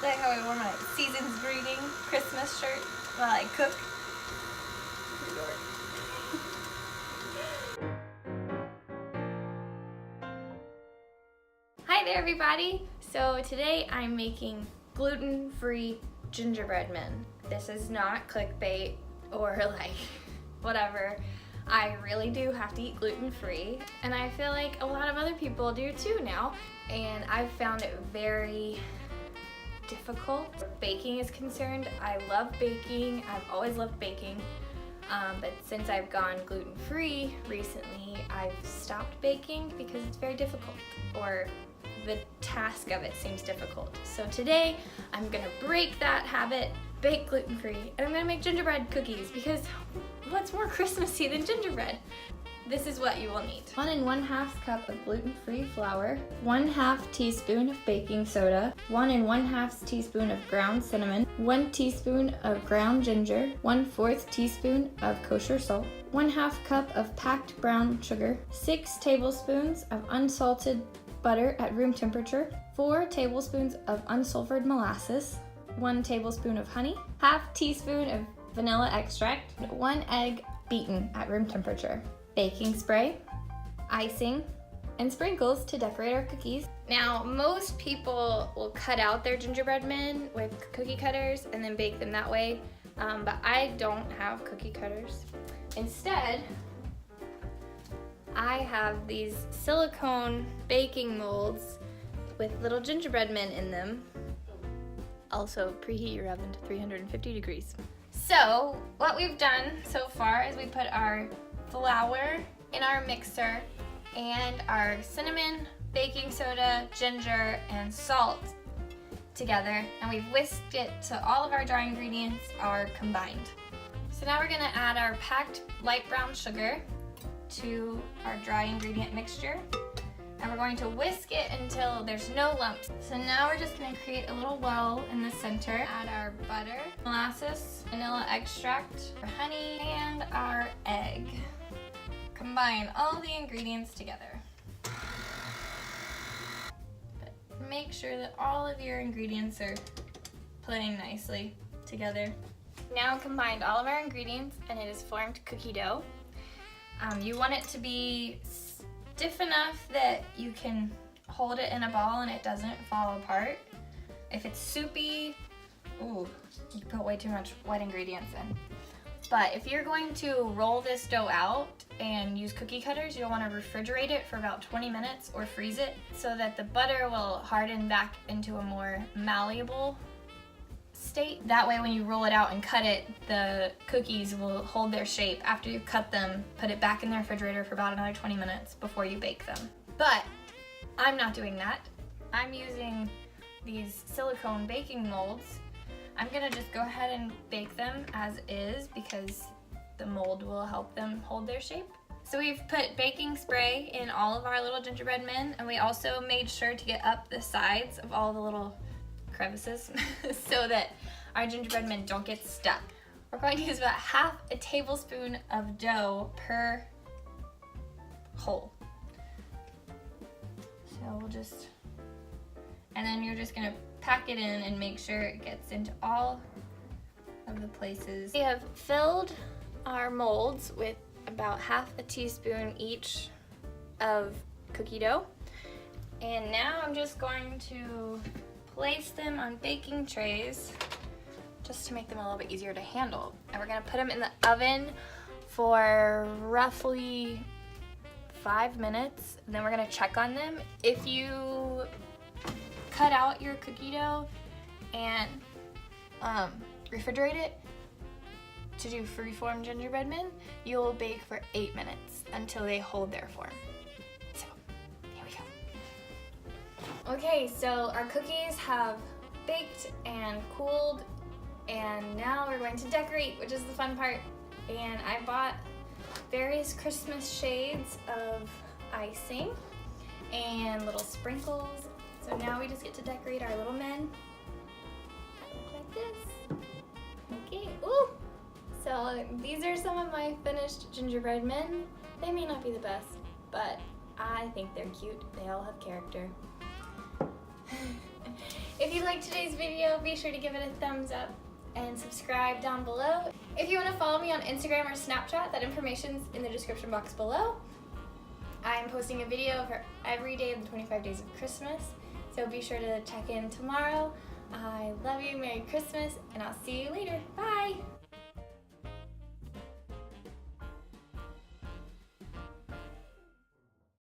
like how I wore my Season's Greeting Christmas shirt while I cook. Hi there everybody! So today I'm making gluten-free gingerbread men. This is not clickbait or like whatever. I really do have to eat gluten-free, and I feel like a lot of other people do too now, and I've found it very difficult. Baking is concerned, I love baking. I've always loved baking, but since I've gone gluten-free recently, I've stopped baking because it's very difficult, or the task of it seems difficult. So today I'm gonna break that habit, bake gluten-free, and I'm gonna make gingerbread cookies because what's more Christmassy than gingerbread? This is what you will need. 1 1/2 cup of gluten-free flour, 1/2 teaspoon of baking soda, 1 1/2 teaspoon of ground cinnamon, 1 teaspoon of ground ginger, 1/4 teaspoon of kosher salt, 1/2 cup of packed brown sugar, 6 tablespoons of unsalted butter at room temperature, 4 tablespoons of unsulfured molasses, 1 tablespoon of honey, 1/2 teaspoon of vanilla extract, 1 egg beaten at room temperature, baking spray, icing, and sprinkles to decorate our cookies. Now, most people will cut out their gingerbread men with cookie cutters and then bake them that way, but I don't have cookie cutters. Instead, I have these silicone baking molds with little gingerbread men in them. Also, preheat your oven to 350 degrees. So, what we've done so far is we put our flour in our mixer and our cinnamon, baking soda, ginger, and salt together, and we've whisked it so all of our dry ingredients are combined. So now we're gonna add our packed light brown sugar to our dry ingredient mixture, and we're going to whisk it until there's no lumps. So now we're just gonna create a little well in the center. Add our butter, molasses, vanilla extract, our honey, and our egg. Combine all the ingredients together. But make sure that all of your ingredients are playing nicely together. Now combined all of our ingredients and it is formed cookie dough. You want it to be stiff enough that you can hold it in a ball and it doesn't fall apart. If it's soupy, ooh, you put way too much wet ingredients in. But if you're going to roll this dough out and use cookie cutters, you'll want to refrigerate it for about 20 minutes or freeze it so that the butter will harden back into a more malleable state. That way when you roll it out and cut it, the cookies will hold their shape. After you cut them, put it back in the refrigerator for about another 20 minutes before you bake them. But I'm not doing that. I'm using these silicone baking molds. I'm gonna just go ahead and bake them as is because the mold will help them hold their shape. So we've put baking spray in all of our little gingerbread men, and we also made sure to get up the sides of all the little crevices so that our gingerbread men don't get stuck. We're going to use about 1/2 tablespoon of dough per hole. So we'll just, and then you're just gonna pack it in and make sure it gets into all of the places. We have filled our molds with about 1/2 teaspoon each of cookie dough. And now I'm just going to place them on baking trays just to make them a little bit easier to handle. And we're gonna put them in the oven for roughly 5 minutes. And then we're gonna check on them. If you cut out your cookie dough and refrigerate it to do free-form gingerbread men, you'll bake for 8 minutes until they hold their form. So, here we go. Okay, so our cookies have baked and cooled, and now we're going to decorate, which is the fun part. And I bought various Christmas shades of icing and little sprinkles. So now we just get to decorate our little men. That look like this. Okay, ooh! So these are some of my finished gingerbread men. They may not be the best, but I think they're cute. They all have character. If you liked today's video, be sure to give it a thumbs up and subscribe down below. If you want to follow me on Instagram or Snapchat, that information's in the description box below. I'm posting a video for every day of the 25 days of Christmas, so be sure to check in tomorrow. I love you, Merry Christmas, and I'll see you later. Bye!